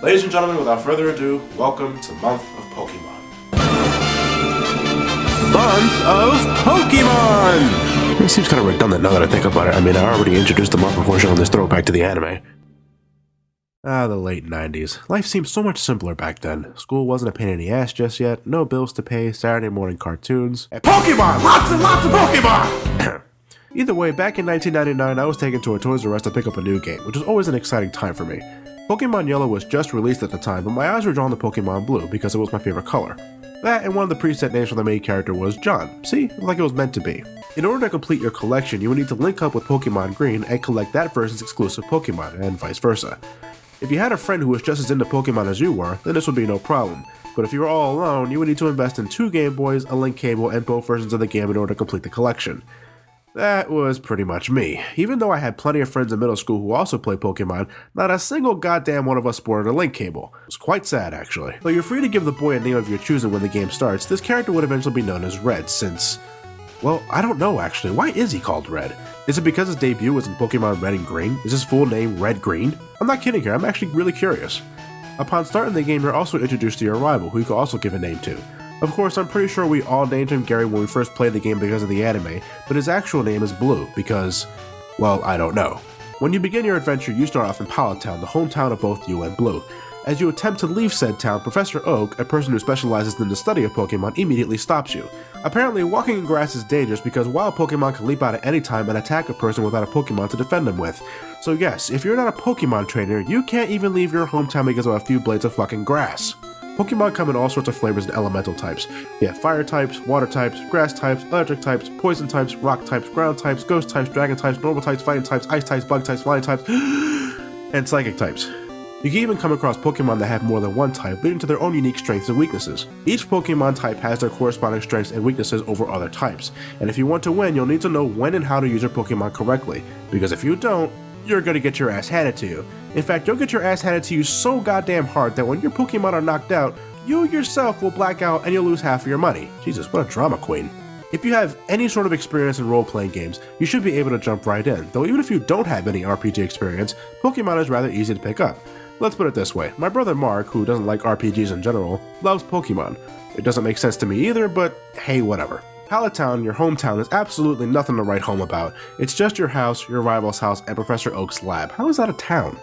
Ladies and gentlemen, without further ado, welcome to Month of Pokemon. Month of Pokemon! It seems kind of redundant now that I think about it. I mean, I already introduced the month before showing this throwback to the anime. The late 90s. Life seemed so much simpler back then. School wasn't a pain in the ass just yet, no bills to pay, Saturday morning cartoons, and Pokemon! Lots and lots of Pokemon! Either way, back in 1999, I was taken to a Toys R Us to pick up a new game, which was always an exciting time for me. Pokemon Yellow was just released at the time, but my eyes were drawn to Pokemon Blue because it was my favorite color. That and one of the preset names for the main character was John. See? Like it was meant to be. In order to complete your collection, you would need to link up with Pokemon Green and collect that version's exclusive Pokemon, and vice versa. If you had a friend who was just as into Pokemon as you were, then this would be no problem. But if you were all alone, you would need to invest in 2 Game Boys, a link cable, and both versions of the game in order to complete the collection. That was pretty much me. Even though I had plenty of friends in middle school who also played Pokemon, not a single goddamn one of us sported a link cable. It was quite sad, actually. Though you're free to give the boy a name of your choosing when the game starts, this character would eventually be known as Red since... well, I don't know actually. Why is he called Red? Is it because his debut was in Pokemon Red and Green? Is his full name Red Green? I'm not kidding here, I'm actually really curious. Upon starting the game, you're also introduced to your rival, who you can also give a name to. Of course, I'm pretty sure we all named him Gary when we first played the game because of the anime, but his actual name is Blue because, well, I don't know. When you begin your adventure, you start off in Pallet Town, the hometown of both you and Blue. As you attempt to leave said town, Professor Oak, a person who specializes in the study of Pokemon, immediately stops you. Apparently, walking in grass is dangerous because wild Pokemon can leap out at any time and attack a person without a Pokemon to defend them with. So yes, if you're not a Pokemon trainer, you can't even leave your hometown because of a few blades of fucking grass. Pokemon come in all sorts of flavors and elemental types. You have fire types, water types, grass types, electric types, poison types, rock types, ground types, ghost types, dragon types, normal types, fighting types, ice types, bug types, flying types, and psychic types. You can even come across Pokemon that have more than one type, leading to their own unique strengths and weaknesses. Each Pokemon type has their corresponding strengths and weaknesses over other types, and if you want to win, you'll need to know when and how to use your Pokemon correctly, because if you don't, you're gonna get your ass handed to you. In fact, you'll get your ass handed to you so goddamn hard that when your Pokemon are knocked out, you yourself will black out and you'll lose half of your money. Jesus, what a drama queen. If you have any sort of experience in role-playing games, you should be able to jump right in, though even if you don't have any RPG experience, Pokemon is rather easy to pick up. Let's put it this way, my brother Mark, who doesn't like RPGs in general, loves Pokemon. It doesn't make sense to me either, but hey, whatever. Pallet Town, your hometown, is absolutely nothing to write home about. It's just your house, your rival's house, and Professor Oak's lab. How is that a town?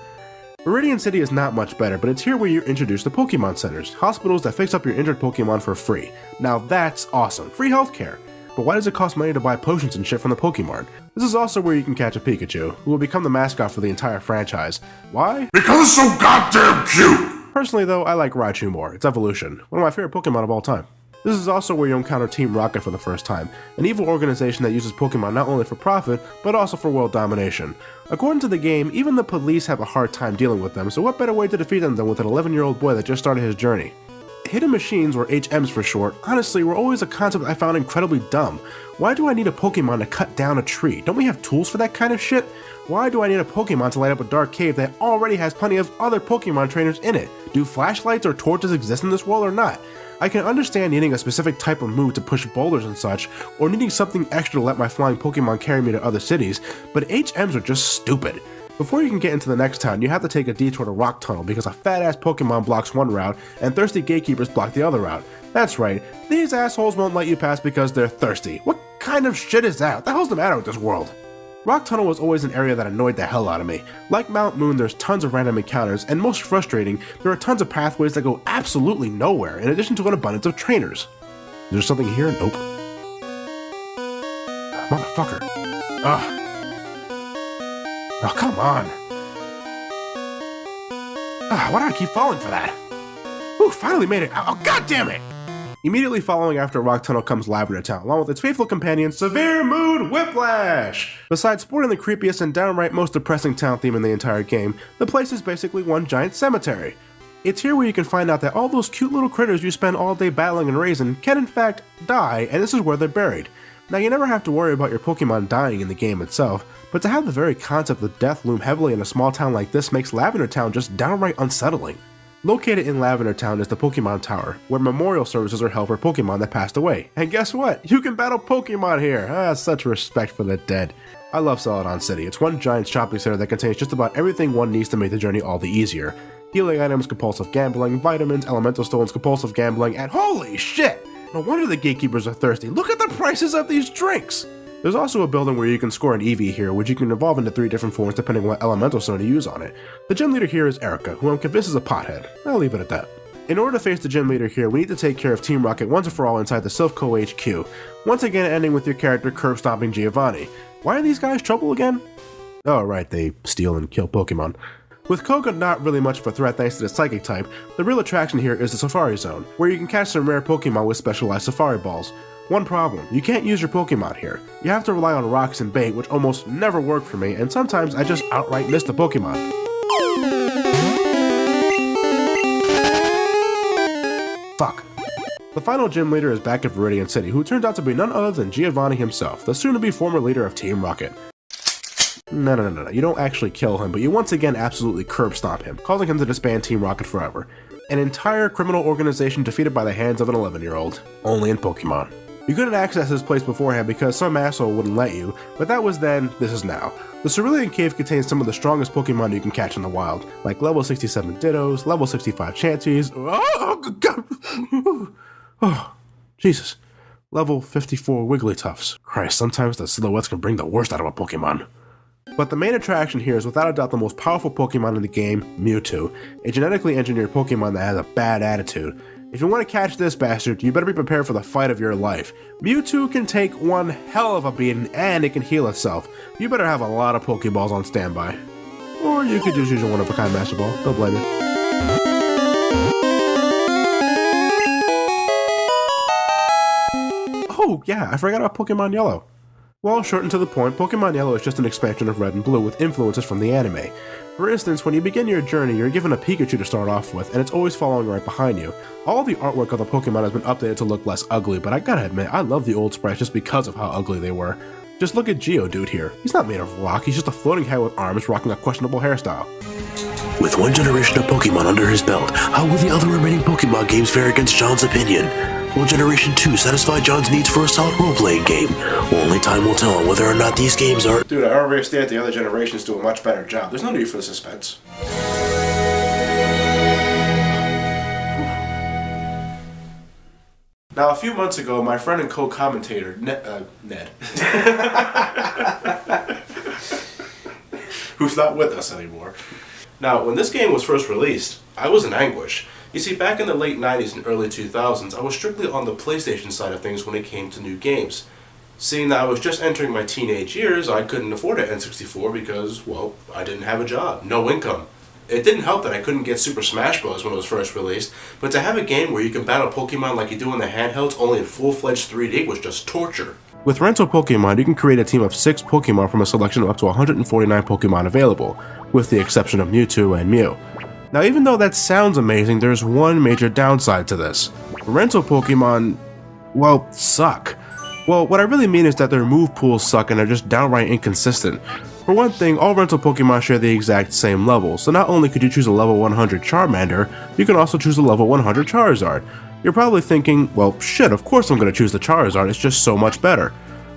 Viridian City is not much better, but it's here where you're introduced to Pokemon centers, hospitals that fix up your injured Pokemon for free. Now that's awesome, free healthcare. But why does it cost money to buy potions and shit from the Pokemon? This is also where you can catch a Pikachu, who will become the mascot for the entire franchise. Why? Because it's so goddamn cute! Personally though, I like Raichu more, its evolution, one of my favorite Pokemon of all time. This is also where you encounter Team Rocket for the first time, an evil organization that uses Pokemon not only for profit, but also for world domination. According to the game, even the police have a hard time dealing with them, so what better way to defeat them than with an 11-year-old boy that just started his journey? Hidden machines, or HMs for short, honestly were always a concept I found incredibly dumb. Why do I need a Pokemon to cut down a tree? Don't we have tools for that kind of shit? Why do I need a Pokemon to light up a dark cave that already has plenty of other Pokemon trainers in it? Do flashlights or torches exist in this world or not? I can understand needing a specific type of move to push boulders and such, or needing something extra to let my flying Pokemon carry me to other cities, but HMs are just stupid. Before you can get into the next town, you have to take a detour to Rock Tunnel because a fat-ass Pokemon blocks one route, and thirsty gatekeepers block the other route. That's right, these assholes won't let you pass because they're thirsty. What kind of shit is that? What the hell's the matter with this world? Rock Tunnel was always an area that annoyed the hell out of me. Like Mount Moon, there's tons of random encounters, and most frustrating, there are tons of pathways that go absolutely nowhere, in addition to an abundance of trainers. Is there something here? Nope. Motherfucker. Ugh. Oh, come on. Why do I keep falling for that? Ooh, finally made it. Oh, god damn it! Immediately following after Rock Tunnel comes Lavender Town, along with its faithful companion, Severe Mood Whiplash! Besides sporting the creepiest and downright most depressing town theme in the entire game, the place is basically one giant cemetery. It's here where you can find out that all those cute little critters you spend all day battling and raising can in fact die, and this is where they're buried. Now you never have to worry about your Pokemon dying in the game itself, but to have the very concept of death loom heavily in a small town like this makes Lavender Town just downright unsettling. Located in Lavender Town is the Pokemon Tower, where memorial services are held for Pokemon that passed away. And guess what? You can battle Pokemon here! Such respect for the dead. I love Celadon City. It's one giant shopping center that contains just about everything one needs to make the journey all the easier. Healing items, compulsive gambling, vitamins, elemental stones, compulsive gambling, and holy shit! No wonder the gatekeepers are thirsty. Look at the prices of these drinks! There's also a building where you can score an EV here, which you can evolve into 3 different forms depending on what elemental stone you use on it. The gym leader here is Erica, who I'm convinced is a pothead. I'll leave it at that. In order to face the gym leader here, we need to take care of Team Rocket once and for all inside the SomeCall HQ, once again ending with your character curb-stomping Giovanni. Why are these guys trouble again? Oh right, they steal and kill Pokemon. With Koga not really much of a threat thanks to the Psychic type, the real attraction here is the Safari Zone, where you can catch some rare Pokemon with specialized Safari Balls. One problem, you can't use your Pokemon here. You have to rely on rocks and bait, which almost never work for me, and sometimes I just outright miss the Pokemon. Fuck. The final gym leader is back at Viridian City, who turns out to be none other than Giovanni himself, the soon-to-be former leader of Team Rocket. No, you don't actually kill him, but you once again absolutely curb stomp him, causing him to disband Team Rocket forever. An entire criminal organization defeated by the hands of an 11-year-old, only in Pokemon. You couldn't access this place beforehand because some asshole wouldn't let you, but that was then, this is now. The Cerulean Cave contains some of the strongest Pokemon you can catch in the wild, like level 67 Dittos, level 65 Chanseys, oh, Jesus, level 54 Wigglytuffs. Christ, sometimes the silhouettes can bring the worst out of a Pokemon. But the main attraction here is without a doubt the most powerful Pokemon in the game, Mewtwo, a genetically engineered Pokemon that has a bad attitude. If you want to catch this bastard, you better be prepared for the fight of your life. Mewtwo can take one hell of a beating and it can heal itself. You better have a lot of Pokeballs on standby. Or you could just use your one-of-a-kind Master Ball, don't blame me. Oh yeah, I forgot about Pokemon Yellow. Well, short and to the point, Pokemon Yellow is just an expansion of Red and Blue with influences from the anime. For instance, when you begin your journey, you're given a Pikachu to start off with, and it's always following right behind you. All the artwork of the Pokemon has been updated to look less ugly, but I gotta admit, I love the old sprites just because of how ugly they were. Just look at Geodude here. He's not made of rock, he's just a floating head with arms rocking a questionable hairstyle. With one generation of Pokemon under his belt, how will the other remaining Pokemon games fare against John's opinion? Will Generation 2 satisfy John's needs for a solid role-playing game? Only time will tell whether or not these games are— Dude, I already understand the other generations do a much better job. There's no need for the suspense. Now, a few months ago, my friend and co-commentator, Ned, who's not with us anymore. Now, when this game was first released, I was in anguish. You see, back in the late 90s and early 2000s, I was strictly on the PlayStation side of things when it came to new games. Seeing that I was just entering my teenage years, I couldn't afford an N64 because, well, I didn't have a job, no income. It didn't help that I couldn't get Super Smash Bros. When it was first released, but to have a game where you can battle Pokemon like you do in the handhelds only in full-fledged 3D was just torture. With rental Pokemon, you can create a team of 6 Pokemon from a selection of up to 149 Pokemon available, with the exception of Mewtwo and Mew. Now, even though that sounds amazing, there's one major downside to this. Rental Pokemon, well, suck. Well, what I really mean is that their move pools suck and are just downright inconsistent. For one thing, all rental Pokemon share the exact same level, so not only could you choose a level 100 Charmander, you can also choose a level 100 Charizard. You're probably thinking, well, shit, of course I'm going to choose the Charizard, it's just so much better.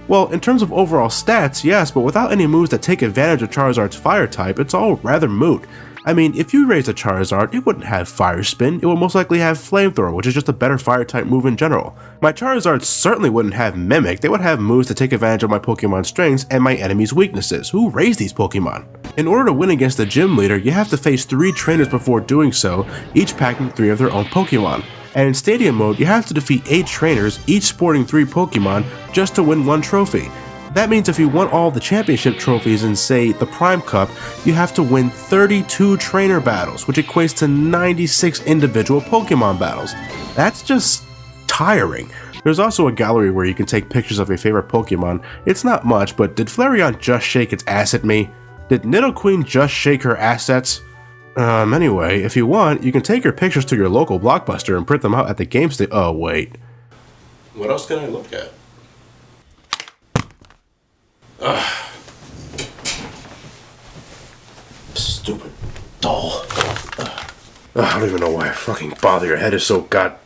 Well, in terms of overall stats, yes, but without any moves that take advantage of Charizard's fire type, it's all rather moot. I mean, if you raised a Charizard, it wouldn't have Fire Spin, it would most likely have Flamethrower, which is just a better fire type move in general. My Charizard certainly wouldn't have Mimic, they would have moves to take advantage of my Pokemon's strengths and my enemy's weaknesses. Who raised these Pokemon? In order to win against the gym leader, you have to face 3 trainers before doing so, each packing 3 of their own Pokemon. And in Stadium mode, you have to defeat 8 trainers, each sporting 3 Pokemon, just to win 1 trophy. That means if you want all the championship trophies in, say, the Prime Cup, you have to win 32 trainer battles, which equates to 96 individual Pokemon battles. That's just tiring. There's also a gallery where you can take pictures of your favorite Pokemon. It's not much, but did Flareon just shake its ass at me? Did Nidoqueen just shake her assets? Anyway, if you want, you can take your pictures to your local Blockbuster and print them out at the game station. Oh, wait. What else can I look at? Ugh. Stupid doll. I don't even know why I fucking bother. Your head is so god...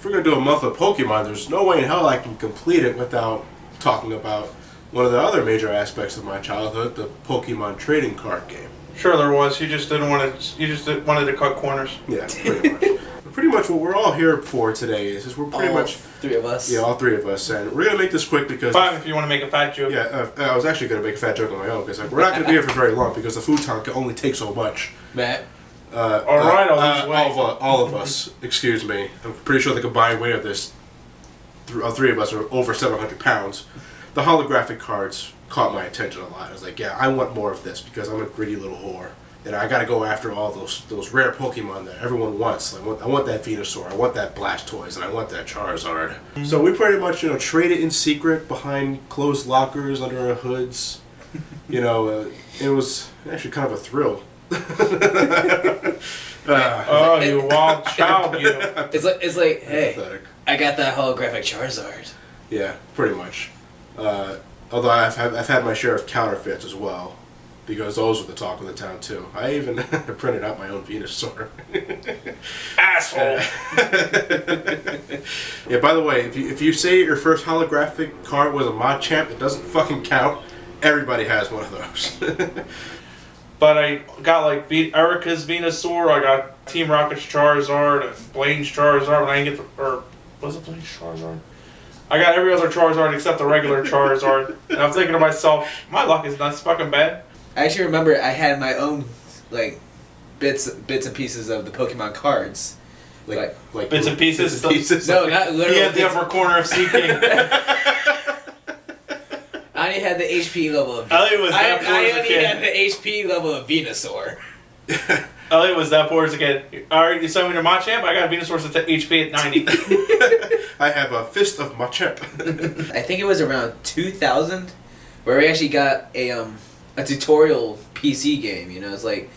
we're going to do a month of Pokemon, there's no way in hell I can complete it without talking about one of the other major aspects of my childhood, the Pokemon trading card game. Sure, there was. You just didn't want to. You just wanted to cut corners. Yeah, pretty much. Pretty much what we're all here for today is we're pretty much three of us. Yeah, all three of us, and we're gonna make this quick because Fine, if you want to make a fat joke. yeah, I was actually gonna make a fat joke on my own because we're not gonna be here for very long because the futon can only take so much. Matt. All right, all of us. Excuse me. I'm pretty sure the combined weight of this, three of us, are over 700 pounds. The holographic cards caught my attention a lot. I was like, yeah, I want more of this because I'm a greedy little whore. And I got to go after all those rare Pokemon that everyone wants. I want that Venusaur, I want that Blastoise, and I want that Charizard. Mm-hmm. So we pretty much traded in secret behind closed lockers under our hoods. It was actually kind of a thrill. Oh, you wild child! You. It's like, hey, Pathetic. I got that holographic Charizard. Yeah, pretty much. Although I've had my share of counterfeits as well, because those were the talk of the town too. I even printed out my own Venusaur. Asshole. Yeah. By the way, if you say your first holographic card was a Machamp, it doesn't fucking count. Everybody has one of those. But I got like Erica's Venusaur. I got Team Rocket's Charizard and Blaine's Charizard. And I didn't get was it Blaine's Charizard? I got every other Charizard except the regular Charizard. And I'm thinking to myself, my luck is not fucking bad. I actually remember I had my own like bits and pieces of the Pokemon cards. Like Bits and pieces? No, not literally. He had the upper corner of Seeking. I only had the HP level of Elliot was that poor I as a only kid. had the HP level of Venusaur. Elliot was that poor as a kid. Alright, you sent me to Machamp? I got a Venusaur at HP at 90. I have a fist of Machamp. I think it was around 2000 where we actually got a tutorial PC game. It was like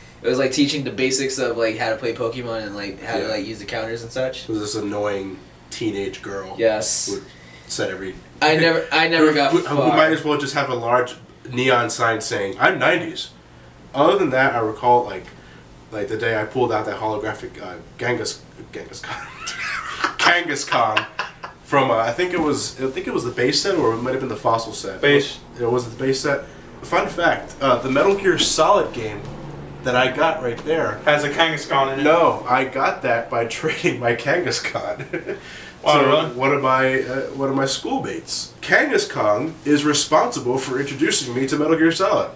teaching the basics of like how to play Pokemon and like how to like use the counters and such. It was this annoying teenage girl. Yes. Who said every. I never got who far. might as well just have a large neon sign saying "I'm 90s." Other than that, I recall like the day I pulled out that holographic Kangaskhan from I think it was the base set or it might have been the fossil set. Base. It was the base set. Fun fact: the Metal Gear Solid game that I got right there Has a Kangaskhan in it. No, I got that by trading my Kangaskhan. Wow, So really? one of my schoolmates, Kangaskhan, is responsible for introducing me to Metal Gear Solid,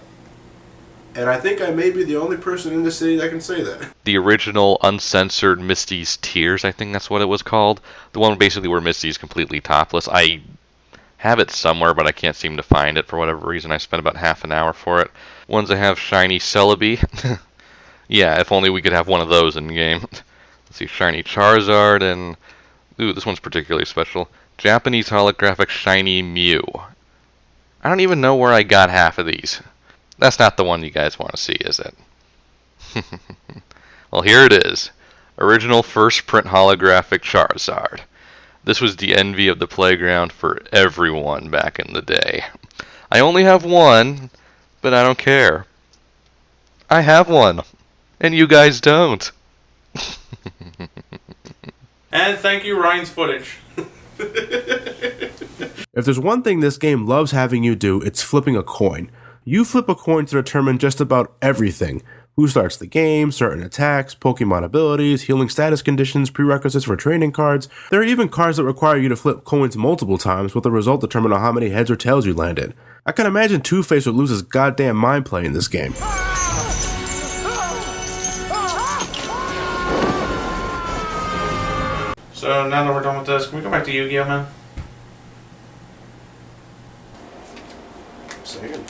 and I think I may be the only person in the city that can say that. The original uncensored Misty's Tears, I think that's what it was called. The one basically where Misty's completely topless. I have it somewhere, but I can't seem to find it for whatever reason. I spent about half an hour for it. Ones that have shiny Celebi. Yeah, if only we could have one of those in game. Let's see, shiny Charizard and... Ooh, this one's particularly special. Japanese holographic shiny Mew. I don't even know where I got half of these. That's not the one you guys want to see, is it? Well, here it is. Original first print holographic Charizard. This was the envy of the playground for everyone back in the day. I only have one, but I don't care. I have one, and you guys don't. And thank you, Ryan's footage. If there's one thing this game loves having you do, it's flipping a coin. You flip a coin to determine just about everything. Who starts the game, certain attacks, Pokemon abilities, healing status conditions, prerequisites for training cards. There are even cards that require you to flip coins multiple times with the result determined on how many heads or tails you landed. I can imagine Two-Face would lose his goddamn mind playing this game. So now that we're done with this, can we go back to Yu-Gi-Oh, man? Second.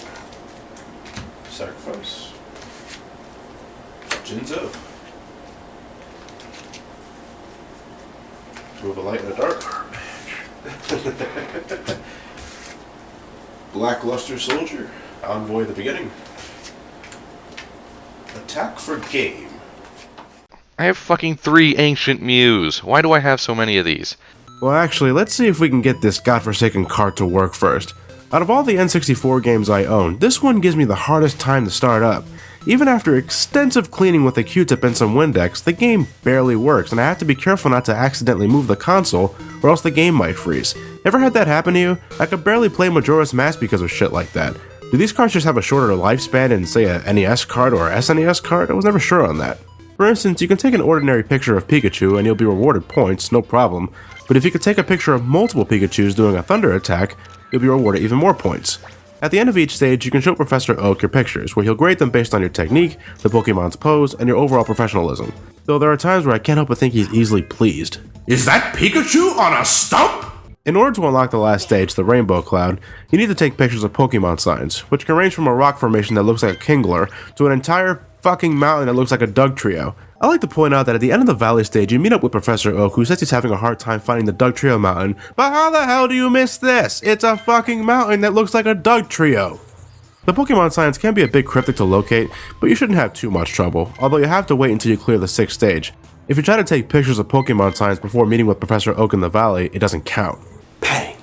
Sacrifice. Jinzo. Move a light and a dark. Blackluster Soldier. Envoy of the Beginning. Attack for game. I have fucking 3 ancient Mews. Why do I have so many of these? Well, actually, let's see if we can get this godforsaken cart to work first. Out of all the N64 games I own, this one gives me the hardest time to start up. Even after extensive cleaning with a Q-tip and some Windex, the game barely works, and I have to be careful not to accidentally move the console, or else the game might freeze. Ever had that happen to you? I could barely play Majora's Mask because of shit like that. Do these cards just have a shorter lifespan than, say, a NES card or a SNES card? I was never sure on that. For instance, you can take an ordinary picture of Pikachu and you'll be rewarded points, no problem, but if you could take a picture of multiple Pikachus doing a thunder attack, you'll be rewarded even more points. At the end of each stage, you can show Professor Oak your pictures, where he'll grade them based on your technique, the Pokemon's pose, and your overall professionalism. Though there are times where I can't help but think he's easily pleased. Is that Pikachu on a stump? In order to unlock the last stage, the Rainbow Cloud, you need to take pictures of Pokemon signs, which can range from a rock formation that looks like a Kingler to an entire fucking mountain that looks like a Dugtrio. I like to point out that at the end of the Valley stage, you meet up with Professor Oak, who says he's having a hard time finding the Dugtrio mountain, but how the hell do you miss this? It's a fucking mountain that looks like a Dugtrio. The Pokemon signs can be a bit cryptic to locate, but you shouldn't have too much trouble, although you have to wait until you clear the 6th stage. If you try to take pictures of Pokemon signs before meeting with Professor Oak in the Valley, it doesn't count. Bang.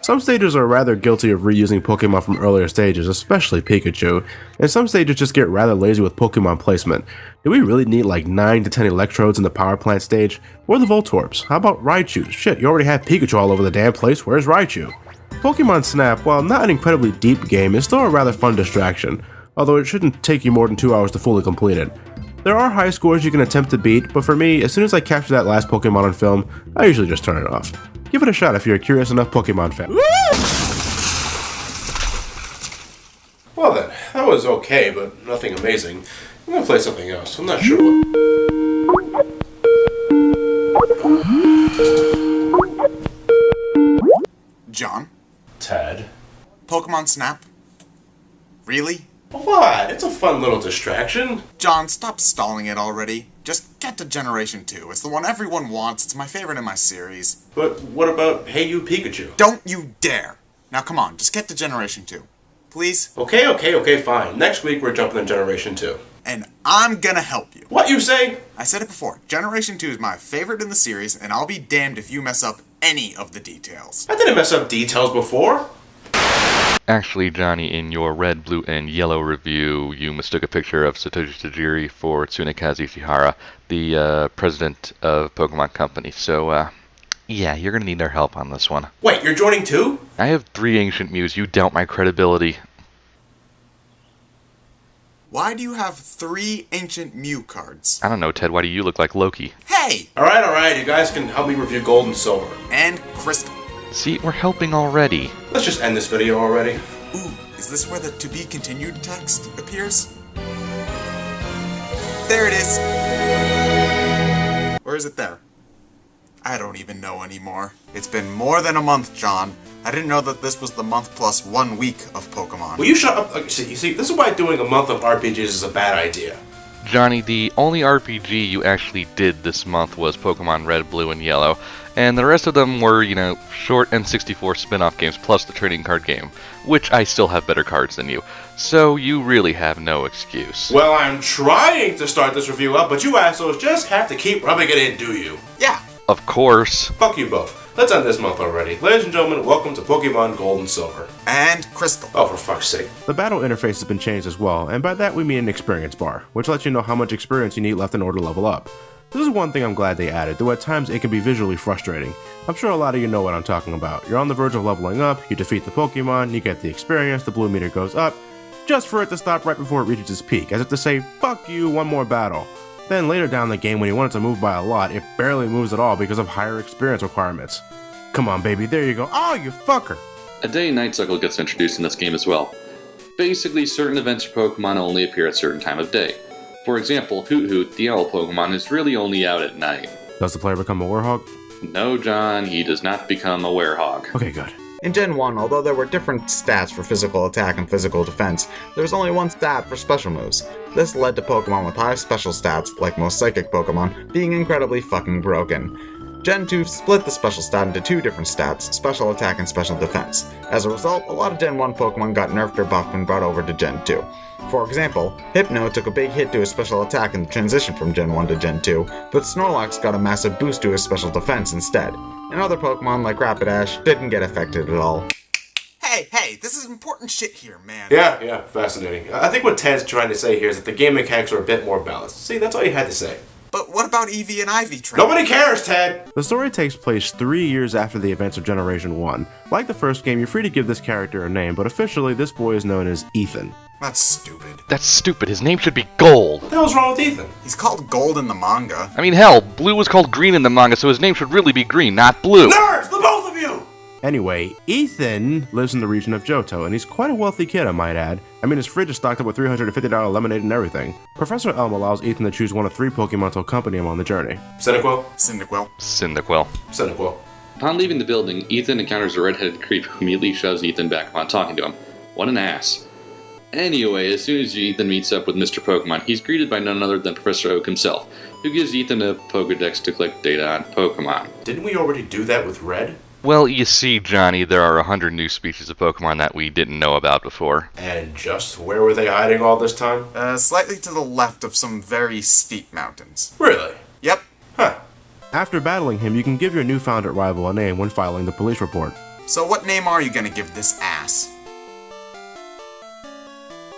Some stages are rather guilty of reusing Pokemon from earlier stages, especially Pikachu, and some stages just get rather lazy with Pokemon placement. Do we really need like 9 to 10 electrodes in the power plant stage? Or the Voltorbs? How about Raichu? Shit, you already have Pikachu all over the damn place, where's Raichu? Pokemon Snap, while not an incredibly deep game, is still a rather fun distraction, although it shouldn't take you more than 2 hours to fully complete it. There are high scores you can attempt to beat, but for me, as soon as I capture that last Pokemon on film, I usually just turn it off. Give it a shot if you're a curious enough Pokemon fan. Well then, that was okay, but nothing amazing. I'm gonna play something else. I'm not sure what. John? Ted? Pokemon Snap? Really? What? It's a fun little distraction. John, stop stalling it already. Just get to Generation 2. It's the one everyone wants. It's my favorite in my series. But what about Hey You Pikachu? Don't you dare! Now come on, just get to Generation 2. Please? Okay, fine. Next week we're jumping to Generation 2. And I'm gonna help you. What you say? I said it before. Generation 2 is my favorite in the series, and I'll be damned if you mess up any of the details. I didn't mess up details before. Actually, Johnny, in your red, blue, and yellow review, you mistook a picture of Satoshi Tajiri for Tsunekaze Ishihara, the president of Pokemon Company. So, yeah, you're gonna need our help on this one. Wait, you're joining too? I have 3 Ancient Mews. You doubt my credibility. Why do you have 3 Ancient Mew cards? I don't know, Ted. Why do you look like Loki? Hey! Alright, you guys can help me review Gold and Silver. And Crystal. See, we're helping already. Let's just end this video already. Ooh, is this where the to be continued text appears? There it is! Or is it there? I don't even know anymore. It's been more than a month, John. I didn't know that this was the month plus 1 week of Pokemon. Will you shut up? You see, this is why doing a month of RPGs is a bad idea. Johnny, the only RPG you actually did this month was Pokemon Red, Blue, and Yellow, and the rest of them were, short N64 spin-off games plus the trading card game, which I still have better cards than you, so you really have no excuse. Well, I'm trying to start this review up, but you assholes just have to keep rubbing it in, do you? Yeah. Of course. Fuck you both. Let's end this month already. Ladies and gentlemen, welcome to Pokemon Gold and Silver. And Crystal. Oh, for fuck's sake. The battle interface has been changed as well, and by that we mean an experience bar, which lets you know how much experience you need left in order to level up. This is one thing I'm glad they added, though at times it can be visually frustrating. I'm sure a lot of you know what I'm talking about. You're on the verge of leveling up, you defeat the Pokemon, you get the experience, the blue meter goes up, just for it to stop right before it reaches its peak, as if to say, fuck you, one more battle. Then later down the game, when you want it to move by a lot, it barely moves at all because of higher experience requirements. Come on, baby, there you go. Oh, you fucker! A day and night cycle gets introduced in this game as well. Basically, certain events for Pokemon only appear at a certain time of day. For example, Hoot Hoot, the owl Pokemon, is really only out at night. Does the player become a Warhog? No, John, he does not become a Werehog. Okay, good. In Gen 1, although there were different stats for physical attack and physical defense, there was only one stat for special moves. This led to Pokemon with high special stats, like most psychic Pokemon, being incredibly fucking broken. Gen 2 split the special stat into 2 different stats, special attack and special defense. As a result, a lot of Gen 1 Pokemon got nerfed or buffed when brought over to Gen 2. For example, Hypno took a big hit to his special attack in the transition from Gen 1 to Gen 2, but Snorlax got a massive boost to his special defense instead. And other Pokemon like Rapidash didn't get affected at all. Hey, this is important shit here, man. Yeah, fascinating. I think what Ted's trying to say here is that the game mechanics are a bit more balanced. See, that's all you had to say. But what about Eevee and Ivy training? Nobody cares, Ted! The story takes place 3 years after the events of Generation 1. Like the first game, you're free to give this character a name, but officially this boy is known as Ethan. That's stupid. That's stupid. His name should be Gold. What the hell's wrong with Ethan? He's called Gold in the manga. I mean, hell, Blue was called Green in the manga, so his name should really be Green, not Blue. Nerds, the both of you! Anyway, Ethan lives in the region of Johto, and he's quite a wealthy kid, I might add. I mean, his fridge is stocked up with $350 lemonade and everything. Professor Elm allows Ethan to choose one of 3 Pokemon to accompany him on the journey. Cyndaquil? Cyndaquil. Upon leaving the building, Ethan encounters a red-headed creep who immediately shoves Ethan back upon talking to him. What an ass. Anyway, as soon as Ethan meets up with Mr. Pokemon, he's greeted by none other than Professor Oak himself, who gives Ethan a Pokedex to collect data on Pokemon. Didn't we already do that with Red? Well, you see, Johnny, there are 100 new species of Pokemon that we didn't know about before. And just where were they hiding all this time? Slightly to the left of some very steep mountains. Really? Yep. Huh. After battling him, you can give your newfound rival a name when filing the police report. So what name are you gonna give this ass?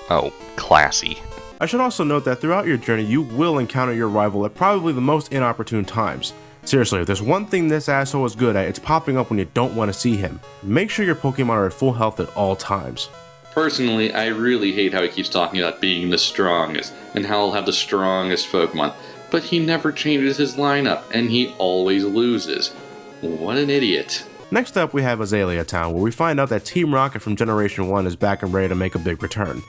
Oh, classy. I should also note that throughout your journey, you will encounter your rival at probably the most inopportune times. Seriously, if there's one thing this asshole is good at, it's popping up when you don't want to see him. Make sure your Pokemon are at full health at all times. Personally, I really hate how he keeps talking about being the strongest, and how he'll have the strongest Pokemon, but he never changes his lineup, and he always loses. What an idiot. Next up, we have Azalea Town, where we find out that Team Rocket from Generation 1 is back and ready to make a big return.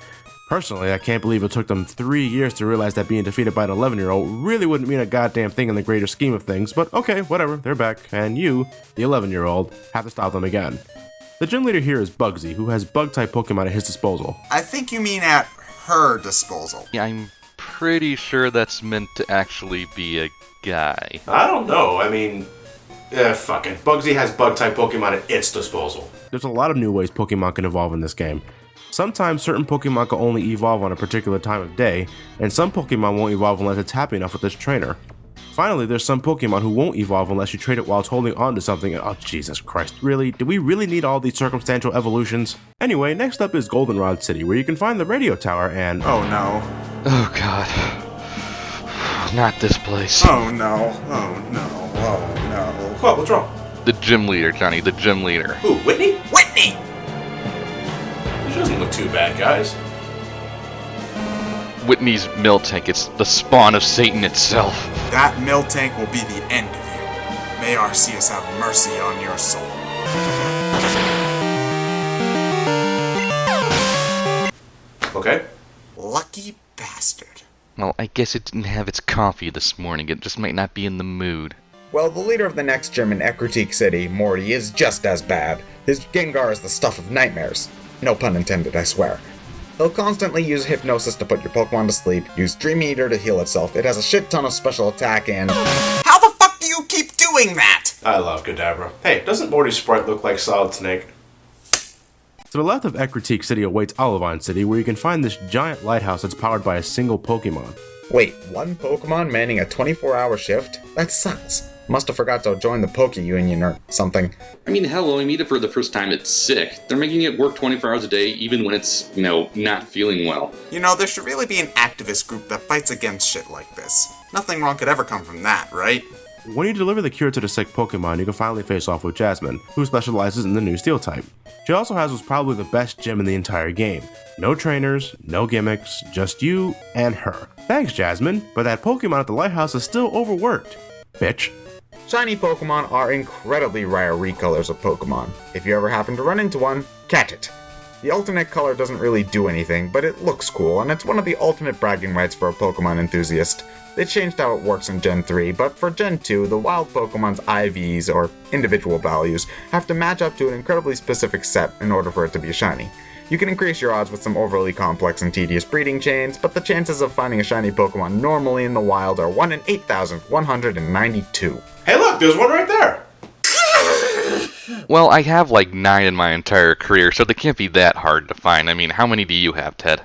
Personally, I can't believe it took them 3 years to realize that being defeated by an 11-year-old really wouldn't mean a goddamn thing in the greater scheme of things, but okay, whatever, they're back, and you, the 11-year-old, have to stop them again. The gym leader here is Bugsy, who has Bug-type Pokemon at his disposal. I think you mean at her disposal. Yeah, I'm pretty sure that's meant to actually be a guy. I don't know. I mean, fuck it. Bugsy has Bug-type Pokemon at its disposal. There's a lot of new ways Pokemon can evolve in this game. Sometimes certain Pokemon can only evolve on a particular time of day, and some Pokemon won't evolve unless it's happy enough with its trainer. Finally, there's some Pokemon who won't evolve unless you trade it while it's holding on to something. Oh, Jesus Christ, really? Do we really need all these circumstantial evolutions? Anyway, next up is Goldenrod City, where you can find the radio tower and... Oh no. Oh god. Not this place. Oh no. Oh no. Oh no. What? What's wrong? The gym leader, Johnny, the gym leader. Who, Whitney? Whitney! She doesn't look too bad, guys. Whitney's Miltank, it's the spawn of Satan itself. That Miltank will be the end of you. May Arceus have mercy on your soul. Okay. Lucky bastard. Well, I guess it didn't have its coffee this morning. It just might not be in the mood. Well, the leader of the next gym in Ecruteak City, Morty, is just as bad. His Gengar is the stuff of nightmares. No pun intended, I swear. He'll constantly use hypnosis to put your Pokemon to sleep, use Dream Eater to heal itself, it has a shit ton of special attack, and... How the fuck do you keep doing that? I love Kadabra. Hey, doesn't Morty's sprite look like Solid Snake? To the left of Ecruteak City awaits Olivine City, where you can find this giant lighthouse that's powered by a single Pokemon. Wait, one Pokemon manning a 24-hour shift? That sucks. Must have forgot to join the Poke Union or something. I mean, hell, when we meet it for the first time, it's sick. They're making it work 24 hours a day, even when it's, not feeling well. You know, there should really be an activist group that fights against shit like this. Nothing wrong could ever come from that, right? When you deliver the cure to the sick Pokemon, you can finally face off with Jasmine, who specializes in the new Steel type. She also has what's probably the best gym in the entire game. No trainers, no gimmicks, just you and her. Thanks, Jasmine, but that Pokemon at the lighthouse is still overworked. Bitch. Shiny Pokemon are incredibly rare recolors of Pokemon. If you ever happen to run into one, catch it. The alternate color doesn't really do anything, but it looks cool, and it's one of the ultimate bragging rights for a Pokemon enthusiast. They changed how it works in Gen 3, but for Gen 2, the wild Pokemon's IVs, or individual values, have to match up to an incredibly specific set in order for it to be shiny. You can increase your odds with some overly complex and tedious breeding chains, but the chances of finding a shiny Pokemon normally in the wild are 1 in 8,192. Hey look, there's one right there! Well, I have like 9 in my entire career, so they can't be that hard to find. I mean, how many do you have, Ted?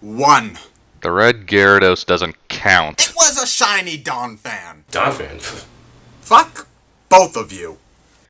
1. The red Gyarados doesn't count. It was a shiny Donphan. Donphan. Fuck both of you.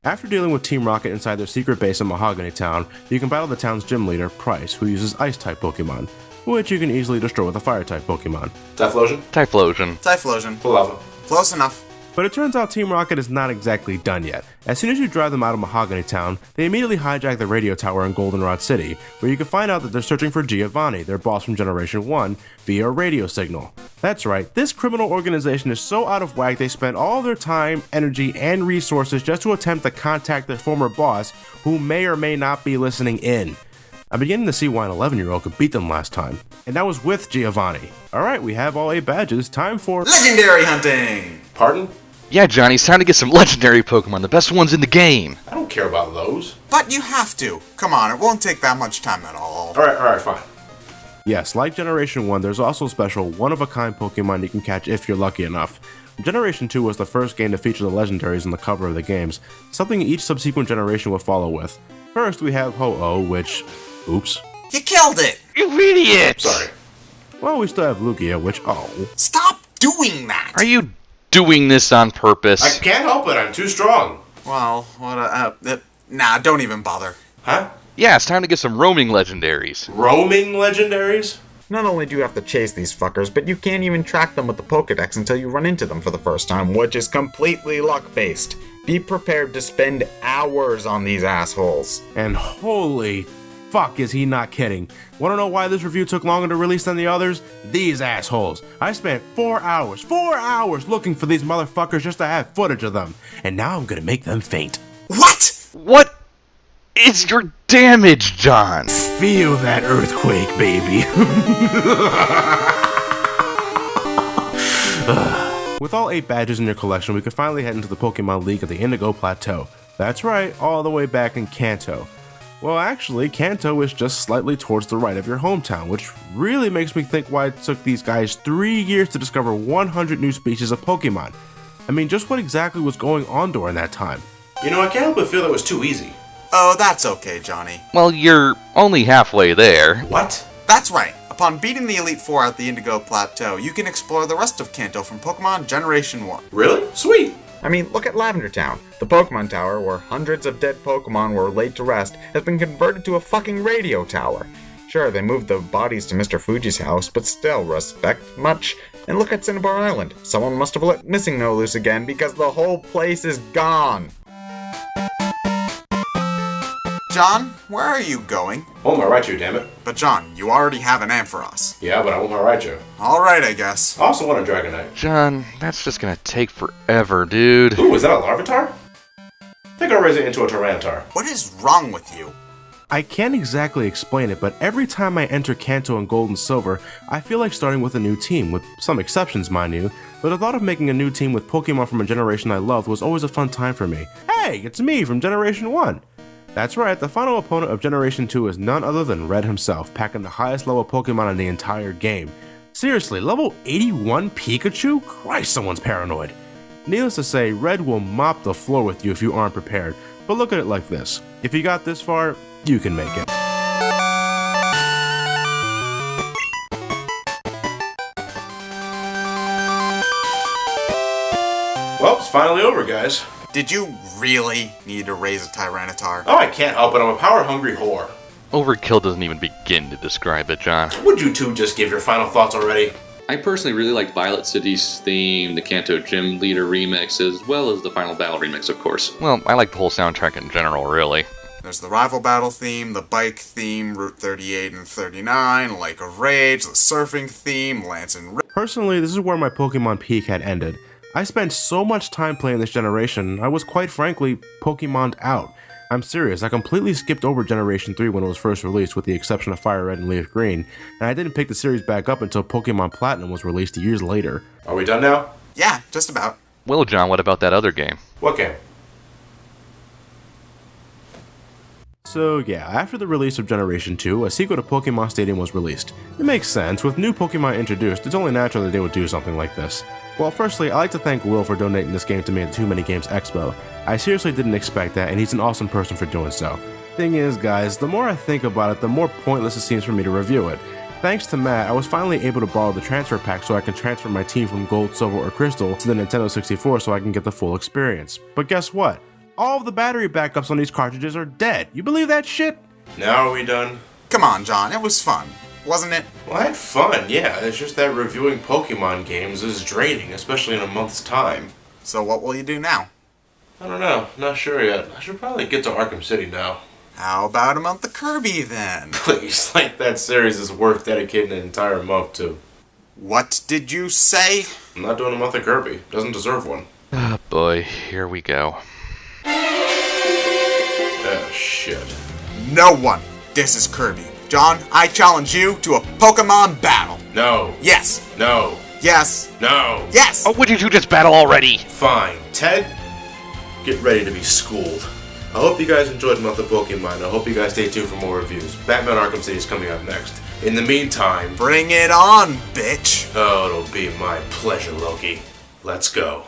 After dealing with Team Rocket inside their secret base in Mahogany Town, you can battle the town's gym leader, Price, who uses Ice-type Pokemon, which you can easily destroy with a Fire-type Pokemon. Typhlosion? Typhlosion. Typhlosion. Palava. Close enough. But it turns out Team Rocket is not exactly done yet. As soon as you drive them out of Mahogany Town, they immediately hijack the radio tower in Goldenrod City, where you can find out that they're searching for Giovanni, their boss from Generation 1, via a radio signal. That's right, this criminal organization is so out of whack they spend all their time, energy, and resources just to attempt to contact their former boss, who may or may not be listening in. I'm beginning to see why an 11-year-old could beat them last time. And that was with Giovanni. Alright, we have all 8 badges, time for Legendary hunting! Pardon? Yeah, Johnny, it's time to get some legendary Pokemon, the best ones in the game. I don't care about those. But you have to. Come on, it won't take that much time at all. Alright, fine. Yes, like Generation 1, there's also special one-of-a-kind Pokemon you can catch if you're lucky enough. Generation 2 was the first game to feature the legendaries on the cover of the games, something each subsequent generation will follow with. First, we have Ho-Oh, which... oops. You killed it! You idiot! Sorry. Well, we still have Lugia, which... oh. Stop doing that! Are you doing this on purpose? I can't help it, I'm too strong. Well, nah, don't even bother. Huh? Yeah, it's time to get some roaming legendaries. Roaming legendaries? Not only do you have to chase these fuckers, but you can't even track them with the Pokedex until you run into them for the first time, which is completely luck-based. Be prepared to spend hours on these assholes. And holy fuck is he not kidding. Wanna know why this review took longer to release than the others? These assholes. I spent 4 hours looking for these motherfuckers just to have footage of them. And now I'm gonna make them faint. What?! What is your damage, John? Feel that earthquake, baby. With all 8 badges in your collection, we can finally head into the Pokemon League at the Indigo Plateau. That's right, all the way back in Kanto. Well, actually, Kanto is just slightly towards the right of your hometown, which really makes me think why it took these guys 3 years to discover 100 new species of Pokemon. I mean, just what exactly was going on during that time? You know, I can't help but feel that was too easy. Oh, that's okay, Johnny. Well, you're only halfway there. What? That's right. Upon beating the Elite Four at the Indigo Plateau, you can explore the rest of Kanto from Pokemon Generation 1. Really? Sweet. I mean, look at Lavender Town. The Pokemon Tower, where hundreds of dead Pokemon were laid to rest, has been converted to a fucking radio tower. Sure, they moved the bodies to Mr. Fuji's house, but still, respect much. And look at Cinnabar Island. Someone must have let Missing No loose again because the whole place is gone. John, where are you going? Home, I Raichu, damn it. But John, you already have an Ampharos. Yeah, but I want my Raichu. Alright, I guess. I also want a Dragonite. John, that's just gonna take forever, dude. Ooh, is that a Larvitar? I think I'll raise it into a Tyranitar. What is wrong with you? I can't exactly explain it, but every time I enter Kanto and Gold and Silver, I feel like starting with a new team, with some exceptions, mind you. But the thought of making a new team with Pokemon from a generation I loved was always a fun time for me. Hey, it's me from Generation 1! That's right, the final opponent of Generation 2 is none other than Red himself, packing the highest level Pokemon in the entire game. Seriously, level 81 Pikachu? Christ, someone's paranoid. Needless to say, Red will mop the floor with you if you aren't prepared, but look at it like this. If you got this far, you can make it. Well, it's finally over, guys. Did you really need to raise a Tyranitar? Oh, I can't help it. I'm a power-hungry whore. Overkill doesn't even begin to describe it, John. Would you two just give your final thoughts already? I personally really liked Violet City's theme, the Kanto Gym Leader remix, as well as the Final Battle remix, of course. Well, I like the whole soundtrack in general, really. There's the Rival Battle theme, the Bike theme, Route 38 and 39, Lake of Rage, the Surfing theme, Lance and Personally, this is where my Pokemon peak had ended. I spent so much time playing this generation, I was quite frankly Pokemon'd out. I'm serious, I completely skipped over Generation 3 when it was first released with the exception of Fire Red and Leaf Green, and I didn't pick the series back up until Pokemon Platinum was released years later. Are we done now? Yeah, just about. Well, John, what about that other game? What game? So yeah, after the release of Generation 2, a sequel to Pokemon Stadium was released. It makes sense, with new Pokemon introduced, it's only natural that they would do something like this. Well, firstly, I'd like to thank Will for donating this game to me at the Too Many Games Expo. I seriously didn't expect that, and he's an awesome person for doing so. Thing is, guys, the more I think about it, the more pointless it seems for me to review it. Thanks to Matt, I was finally able to borrow the transfer pack so I can transfer my team from Gold, Silver, or Crystal to the Nintendo 64 so I can get the full experience. But guess what? All of the battery backups on these cartridges are dead. You believe that shit? Now are we done? Come on, John, it was fun, wasn't it? Well, I had fun, yeah. It's just that reviewing Pokemon games is draining, especially in a month's time. So what will you do now? I don't know. Not sure yet. I should probably get to Arkham City now. How about a month of Kirby then? Please, like that series is worth dedicating an entire month to. What did you say? I'm not doing a month of Kirby. Doesn't deserve one. Oh boy, here we go. Oh, shit. No one. This is Kirby. John, I challenge you to a Pokemon battle. No. Yes. No. Yes. No. Yes. Oh, what did you just battle already? Fine. Ted, get ready to be schooled. I hope you guys enjoyed the month of Pokemon. I hope you guys stay tuned for more reviews. Batman Arkham City is coming up next. In the meantime... Bring it on, bitch. Oh, it'll be my pleasure, Loki. Let's go.